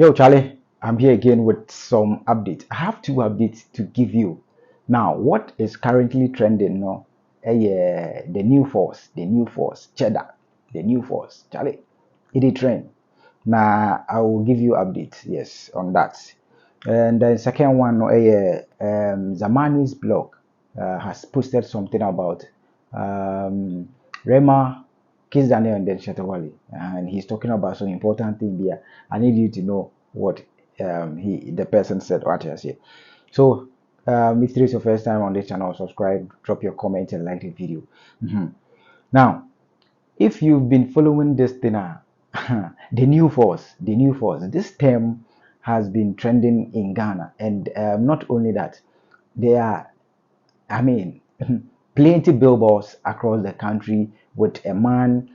Yo, Charlie, I'm here again with some updates. I have two updates to give you. Now, what is currently trending now? Yeah, the new force, cheddar, the new force, Charlie. It is trend. Now, I will give you updates, yes, on that. And the second one, no, Zamani's blog has posted something about Rema, Kizz and then Shatta Wale, and he's talking about some important thing here. I need you to know what the person said what I say. So if this is your first time on this channel, subscribe, drop your comment and like the video. Now, if you've been following this thing, the new force, this term has been trending in Ghana, and not only that, there are, I mean, plenty billboards across the country with a man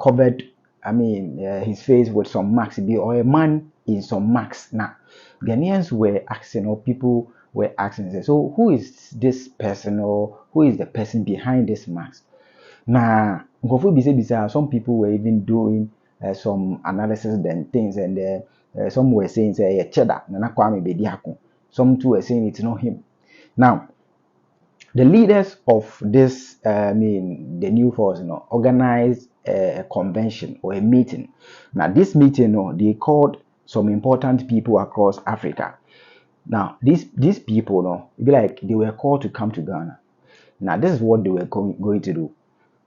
covered, his face with some marks, or a man in some marks. Now, Ghanaians were asking, or people were asking, so who is this person, or who is the person behind this mask? Now, some people were even doing some analysis and things, and some were saying, say, cheddar, some too were saying it's not him. Now, the leaders of this, the new force, organized a convention or a meeting. Now, this meeting, they called some important people across Africa. Now, these people, it'd be like they were called to come to Ghana. Now, this is what they were going to do.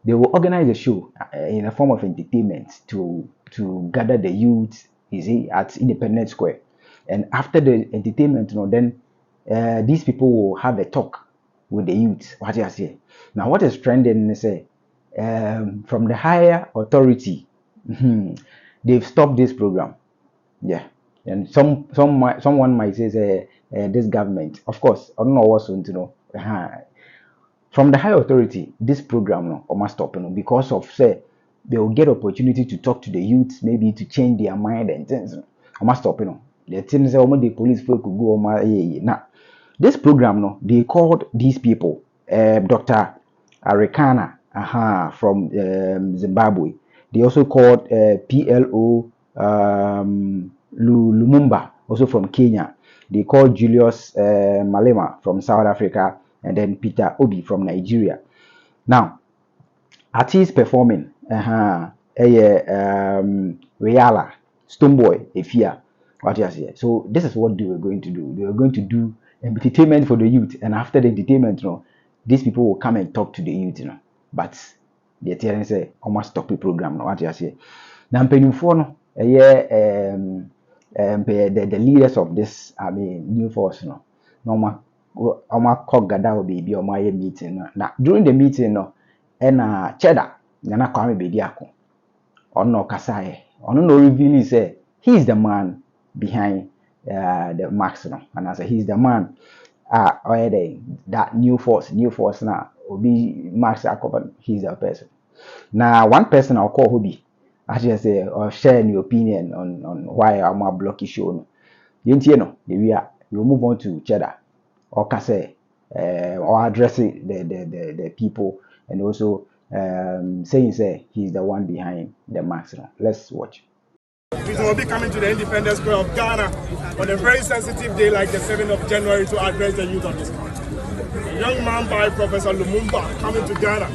They will organize a show in a form of entertainment to gather the youth, at Independence Square. And after the entertainment, then these people will have a talk with the youth. What you say? Now, what is trending is from the higher authority, they've stopped this program. Yeah, and someone might say this government. Of course, I don't know what's going to know. From the higher authority, this program must stop, because of say they will get opportunity to talk to the youths, maybe to change their mind and things. Must stop, The things the police folk could go now. This program, they called these people, Dr. Arikana, from Zimbabwe. They also called PLO Lumumba, also from Kenya. They called Julius Malema from South Africa, and then Peter Obi from Nigeria. Now, artists performing, Riala, Stoneboy, Efia, what you say. So this is what they were going to do. They were going to do entertainment for the youth, and after the entertainment, these people will come and talk to the youth, But the telling say, "I must stop the program." What you say? Now, the leaders of this, new force, normal, gather baby or my meeting. Now, during the meeting, and cheddar, Nana Kwame Bediako, or no Kasai, or no revealing say he's the man behind the max, and I say he's the man. That new force now will be Max Akoban. He's the person. Now, one person I'll call Hobby. I just say or share your opinion on why I'm a blocky show. We'll move on to cheddar or Kase, or addressing the people, and also saying say he's the one behind the max. Let's watch. We will be coming to the Independence Square of Ghana on a very sensitive day like the 7th of January to address the youth of this country. A young man by Professor Lumumba coming to Ghana,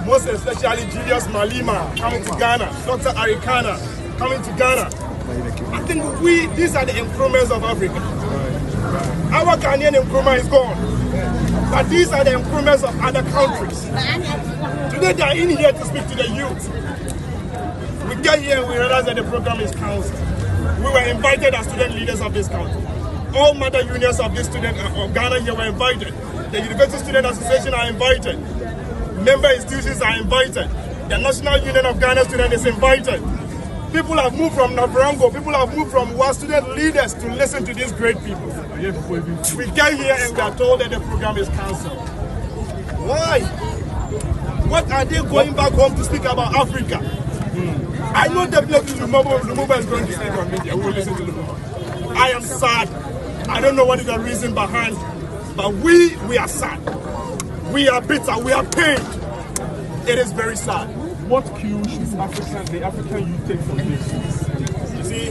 most especially Julius Malema coming to Ghana, Dr. Arikana coming to Ghana. I think these are the improvements of Africa. Our Ghanaian improvement is gone, but these are the improvements of other countries. Today they are in here to speak to the youth. We get here and we realize that the program is cancelled. We were invited as student leaders of this country. All mother unions of this student of Ghana here were invited. The University Student Association are invited. Member institutions are invited. The National Union of Ghana Students is invited. People have moved from Navrango, people have moved from our student leaders to listen to these great people. We get here and we are told that the program is cancelled. Why? What are they going back home to speak about Africa? I know definitely Lumumba is going to speak on media. We will listen to Lumumba. I am sad. I don't know what is the reason behind, but we are sad. We are bitter. We are pained. It is very sad. What cue should the African youth take from this? You see,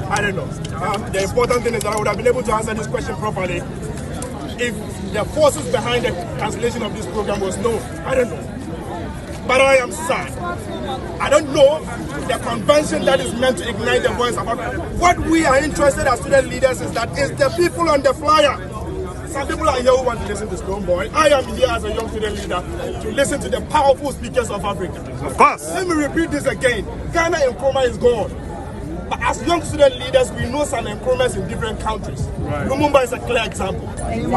I don't know. The important thing is that I would have been able to answer this question properly if the forces behind the cancellation of this program was known. I don't know. But I am sad. I don't know the convention that is meant to ignite the voice of Africa. What we are interested as student leaders is that it's the people on the flyer. Some people are here who want to listen to Stone Boy. I am here as a young student leader to listen to the powerful speakers of Africa. Of course. Let me repeat this again. Ghana Nkrumah is gone. But as young student leaders, we know some Nkrumahs in different countries. Right. Lumumba is a clear example.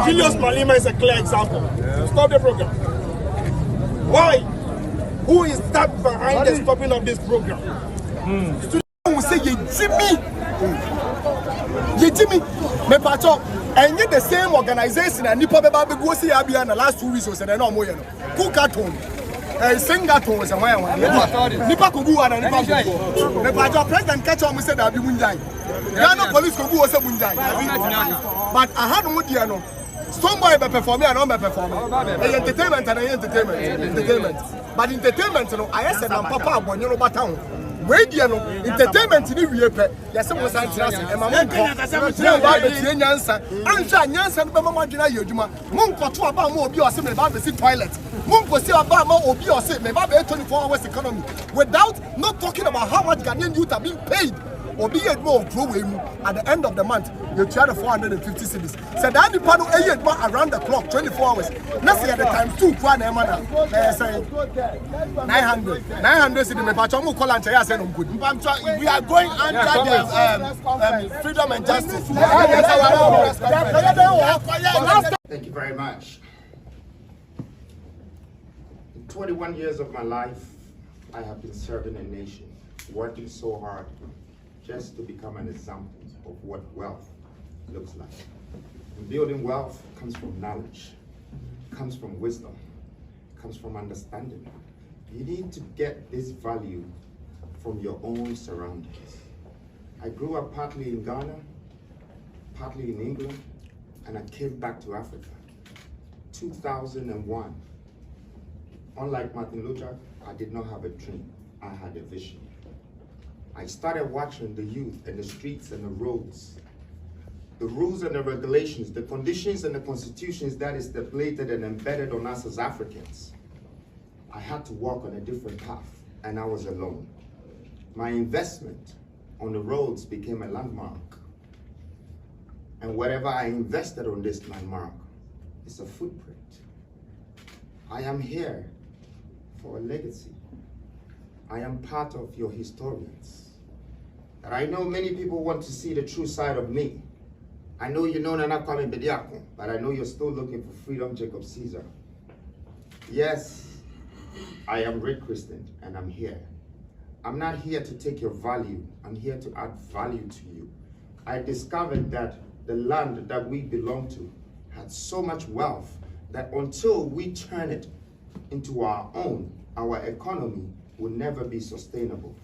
Julius Malema is a clear example. Stop the program. Why? Who is that behind the stopping of this program? Who say Jimmy, me pacho, and yet the same organization and Nipa Baby go see Abia in the last 2 weeks or so. No more. Kukaton, Singaton was a way. Nipa Kubu and Nipa Kubu. The Pacho President catch on said Abi Mundai. Ghana police Kubu was a Mundai. But I had Mudiano. Somebody be performing and not be performing. Entertainment and entertainment. But entertainment, you know, I said, I'm Papa, when you're about town. Radio, entertainment in the Wiepe, yes, someone said, and my mom, Yansa, and Mama Yojuma, Munko to about more be or similar about the toilet. Munko see about more or be or say, maybe 24 hours economy, without not talking about how much Ghanaian youth are being paid. Or be it more growing at the end of the month, you try the 450 cities. So that the panel around the clock, 24 hours. Let's say at the time 2 900. 900 cities. We are going under the freedom and justice. Thank you very much. In 21 years of my life, I have been serving a nation, working so hard just to become an example of what wealth looks like. And building wealth comes from knowledge, comes from wisdom, comes from understanding. You need to get this value from your own surroundings. I grew up partly in Ghana, partly in England, and I came back to Africa. 2001. Unlike Martin Luther, I did not have a dream, I had a vision. I started watching the youth and the streets and the roads, the rules and the regulations, the conditions and the constitutions that is stipulated and embedded on us as Africans. I had to walk on a different path, and I was alone. My investment on the roads became a landmark. And whatever I invested on this landmark is a footprint. I am here for a legacy. I am part of your historians. And I know many people want to see the true side of me. I know you know Nana Kwame Bediako, but I know you're still looking for Freedom Jacob Caesar. Yes, I am Rick Christian, and I'm here. I'm not here to take your value. I'm here to add value to you. I discovered that the land that we belong to had so much wealth that until we turn it into our own, our economy will never be sustainable.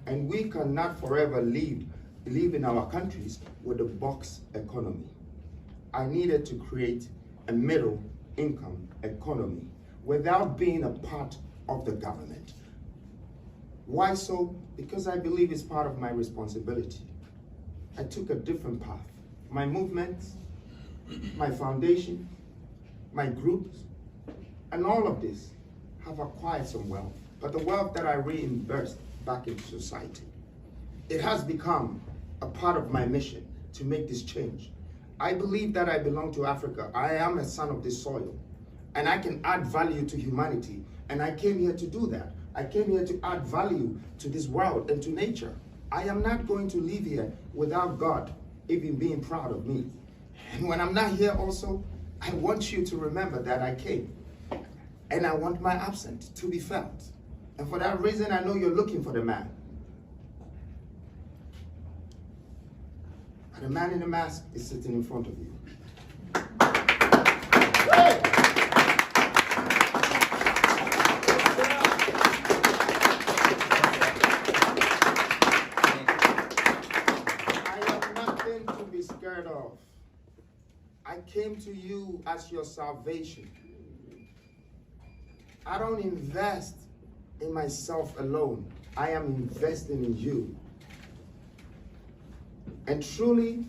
And we cannot forever live in our countries with a box economy. I needed to create a middle income economy without being a part of the government. Why so? Because I believe it's part of my responsibility. I took a different path. My movements, my foundation, my groups, and all of this have acquired some wealth. But the wealth that I reinvest back into society, it has become a part of my mission to make this change. I believe that I belong to Africa. I am a son of this soil, and I can add value to humanity. And I came here to do that. I came here to add value to this world and to nature. I am not going to live here without God even being proud of me. And when I'm not here also, I want you to remember that I came. And I want my absence to be felt. And for that reason, I know you're looking for the man. And the man in the mask is sitting in front of you. Hey! I have nothing to be scared of. I came to you as your salvation. I don't invest in myself alone. I am investing in you. And truly,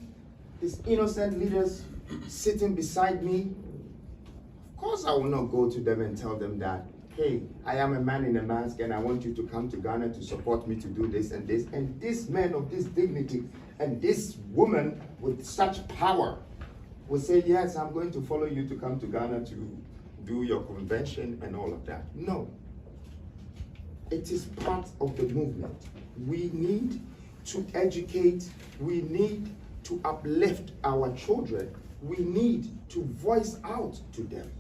these innocent leaders sitting beside me, of course I will not go to them and tell them that, hey, I am a man in a mask and I want you to come to Ghana to support me to do this and this. And this man of this dignity and this woman with such power will say, yes, I'm going to follow you to come to Ghana to do your convention and all of that. No. It is part of the movement. We need to educate. We need to uplift our children. We need to voice out to them.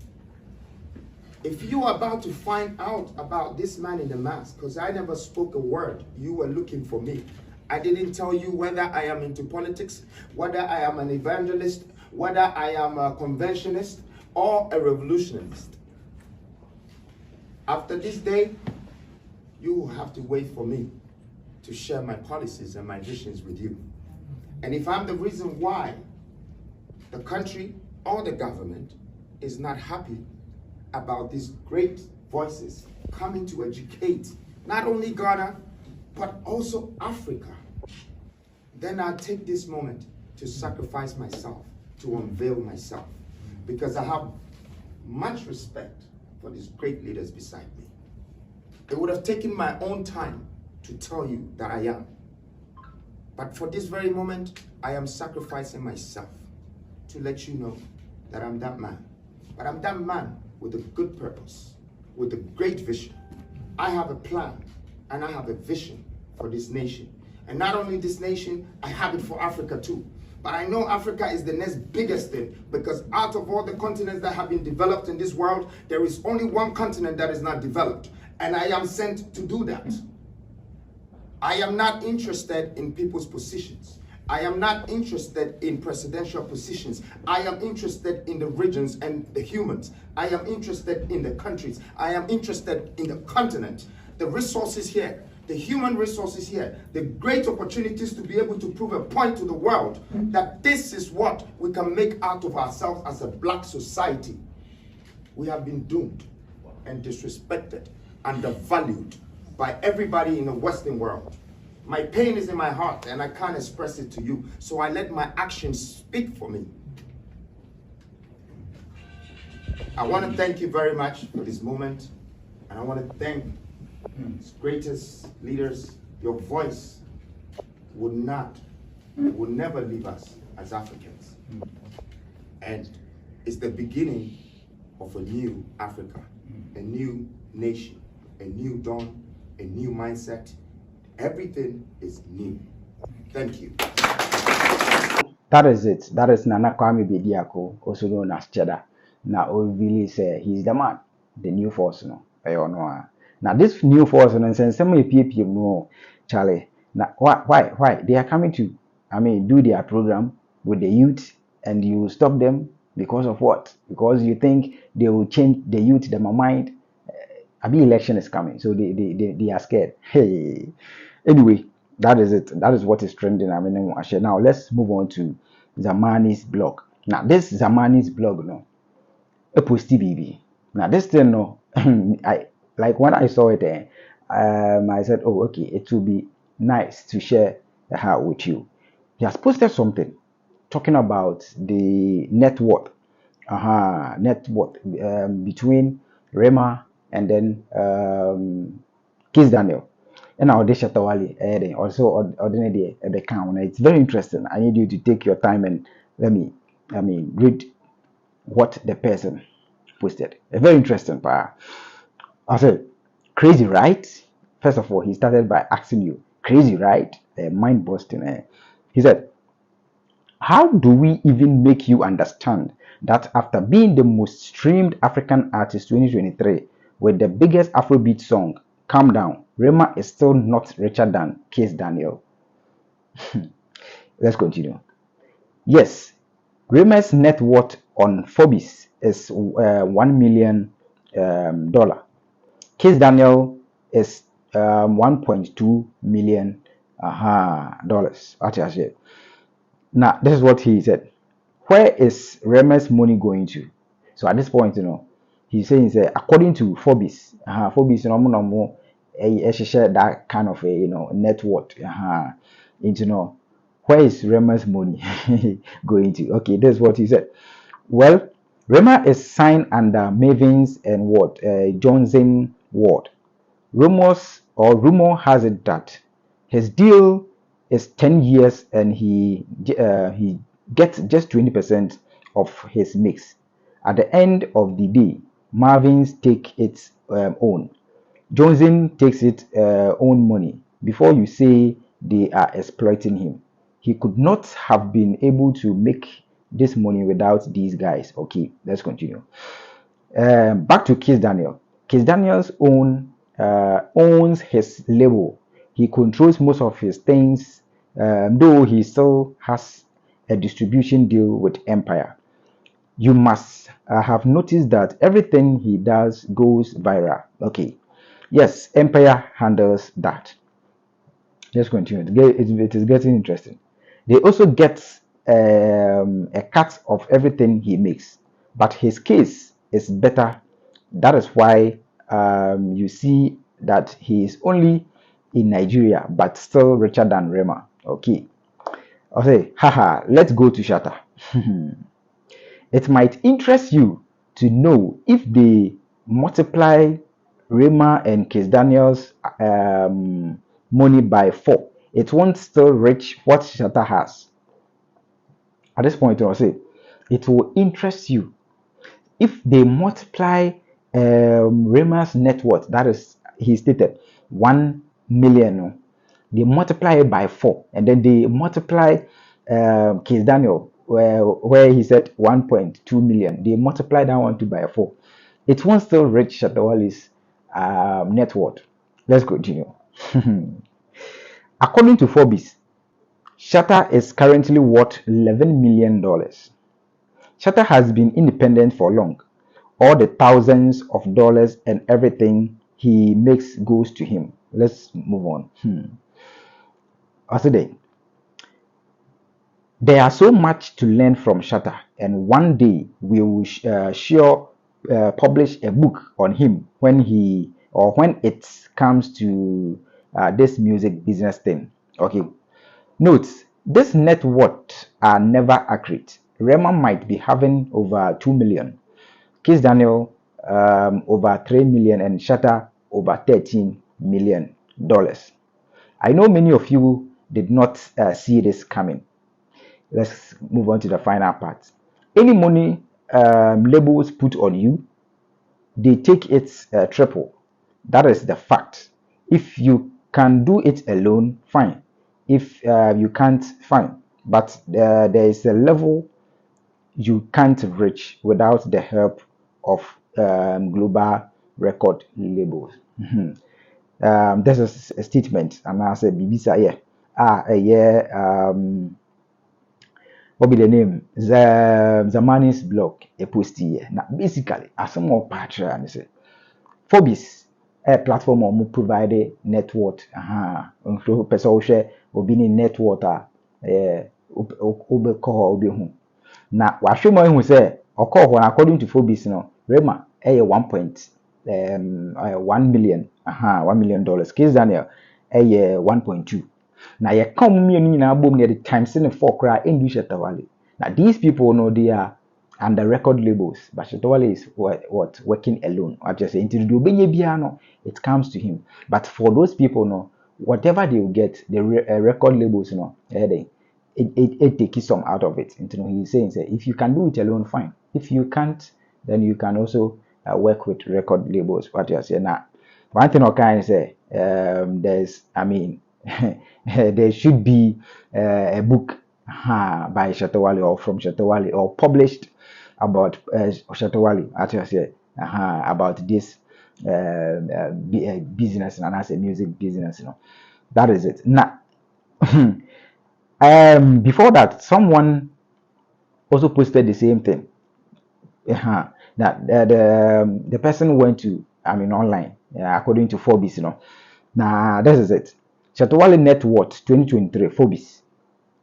If you are about to find out about this man in the mask, because I never spoke a word, you were looking for me. I didn't tell you whether I am into politics, whether I am an evangelist, whether I am a conventionist or a revolutionist. After this day, you will have to wait for me to share my policies and my visions with you. And if I'm the reason why the country or the government is not happy about these great voices coming to educate not only Ghana, but also Africa, then I'll take this moment to sacrifice myself, to unveil myself, because I have much respect for these great leaders beside me. It would have taken my own time to tell you that I am. But for this very moment, I am sacrificing myself to let you know that I'm that man. But I'm that man with a good purpose, with a great vision. I have a plan and I have a vision for this nation. And not only this nation, I have it for Africa too. But I know Africa is the next biggest thing, because out of all the continents that have been developed in this world, there is only one continent that is not developed. And I am sent to do that. I am not interested in people's positions. I am not interested in presidential positions. I am interested in the regions and the humans. I am interested in the countries. I am interested in the continent. The resources here, the human resources here, the great opportunities to be able to prove a point to the world that this is what we can make out of ourselves as a black society. We have been doomed and disrespected, undervalued by everybody in the Western world. My pain is in my heart and I can't express it to you, so I let my actions speak for me. I want to thank you very much for this moment, and I want to thank its greatest leaders. Your voice will never leave us as Africans. And it's the beginning of a new Africa, a new nation, a new dawn, a new mindset. Everything is new. Thank you. That is it. That is Nana Kwame Bediako, also known as Cheddar. Now, really say he's the man, the new force, no. Now, this new force, and since some people know, Charlie. Now, why they are coming to, do their program with the youth, and you stop them because of what? Because you think they will change the youth, their mind. Election is coming, so they are scared. Hey, anyway, that is it. That is what is trending. Now let's move on to Zamani's blog. Now this Zamani's blog, no, a posty BB. Now this thing, no, I like when I saw it, I said, oh, okay, it will be nice to share her with you. He has posted something talking about the net worth, between Rema and then Kizz Daniel. And now this Shatta Wale also ordinary account. It's very interesting. I need you to take your time and let me read what the person posted. A very interesting part. I said, crazy, right? First of all, he started by asking you, crazy, right? Mind busting. He said, how do we even make you understand that after being the most streamed African artist 2023 with the biggest Afrobeat song, Calm Down, Rema is still not richer than Kizz Daniel? Let's continue. Yes, Rema's net worth on Forbes is $1 million. Kizz Daniel is $1.2 million. Now, this is what he said. Where is Rema's money going to? So at this point, he's saying, according to Forbes, Forbes, share that kind of a, net worth, Where is Rema's money going to? Okay, this is what he said. Well, Rema is signed under Mavin's and what? Johnson Ward. Rumor has it that his deal is 10 years and he gets just 20% of his mix. At the end of the day, Marvin's take its own. Johnson takes its own money. Before you say they are exploiting him, he could not have been able to make this money without these guys. Okay, let's continue. Back to Kizz Daniel. Kizz Daniel's owns his label. He controls most of his things, though he still has a distribution deal with Empire. You must have noticed that everything he does goes viral. Okay, yes, Empire handles that. Let's continue. It is getting interesting. They also get a cut of everything he makes, but his case is better. That is why you see that he is only in Nigeria, but still richer than Rema. Okay. I'll say, haha, let's go to Shatta. It might interest you to know if they multiply Rema and Kizz Daniel's money by 4, it won't still reach what Shatta has. At this point, I'll say, it will interest you if they multiply Rema's net worth, that is, he stated 1 million. They multiply it by 4, and then they multiply Kizz Daniel, where he said 1.2 million. They multiply that one by 4. It won't still reach Shatta Wale's net worth. Let's continue. According to Forbes, Shatta is currently worth $11 million. Shatta has been independent for long. All the thousands of dollars and everything he makes goes to him. Let's move on. Today, there are so much to learn from Shatta, and one day we will sure publish a book on him when it comes to this music business thing. Okay. Note, this net worth are never accurate. Rema might be having over 2 million, Kizz Daniel over 3 million, and Shatta over $13 million. I know many of you did not see this coming. Let's move on to the final part. Any money labels put on you, they take it triple. That is the fact. If you can do it alone, fine. If you can't, fine. But there is a level you can't reach without the help of global record labels. This is a statement, and I said, Bibisa, what be the name? Zamani's blog, a post here. Now, basically, as some more patron, and say, Forbes, a platform or provide network. So, person share will be in network. Ube call be home. Now, what show me who say, according to Forbes, no, Rema, 1 million, $1 million. Kizz Daniel, 1.2. Now, you come me na boom near the times in the 4 cry in Shatta Wale. Now, these people know they are under record labels, but Shatta Wale is what working alone. I just say into the piano, it comes to him. But for those people, no, whatever they will get, the record labels, you know, it takes some out of it. You know, he's saying, say, if you can do it alone, fine. If you can't, then you can also work with record labels. What you say now? One thing I can say, there's, I mean, there should be a book by Shatta Wale or from Shatta Wale or published about Shatta Wale. What you say about this business, and as a music business, you know, that is it. Now, before that, someone also posted the same thing. That the person went to, I mean, online, according to Forbes, you know. Now, this is it. Shatta Wale Net Worth 2023, Forbes.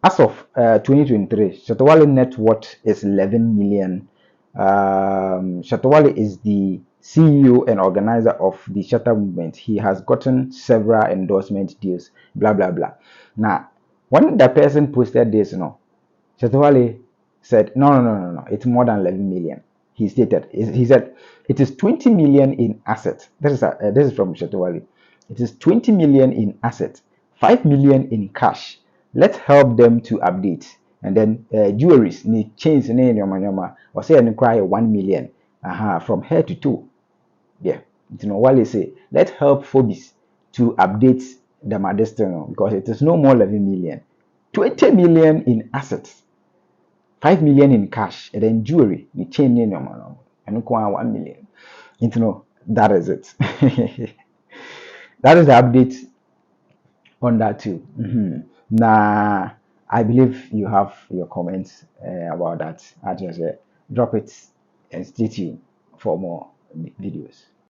As of 2023, Shatta Wale net worth is 11 million. Shatta Wale is the CEO and organizer of the Shatta movement. He has gotten several endorsement deals, blah blah blah. Now, When the person posted this, Shatta Wale said, no, it's more than 11 million. He said, it is 20 million in assets. This is from Shatta Wale. It is 20 million in assets, 5 million in cash. Let's help them to update. And then jewelries, ni chains, ni nyoma, or say and cry 1 million, from head to toe. Yeah, Wale say, let's help Phobis to update the Madestino because it is no more 11 million. 20 million in assets, 5 million in cash, and then jewelry, the chain in your man, and 1 million. That is it. That is the update on that too. Now, I believe you have your comments about that. I just drop it and stay tuned for more videos.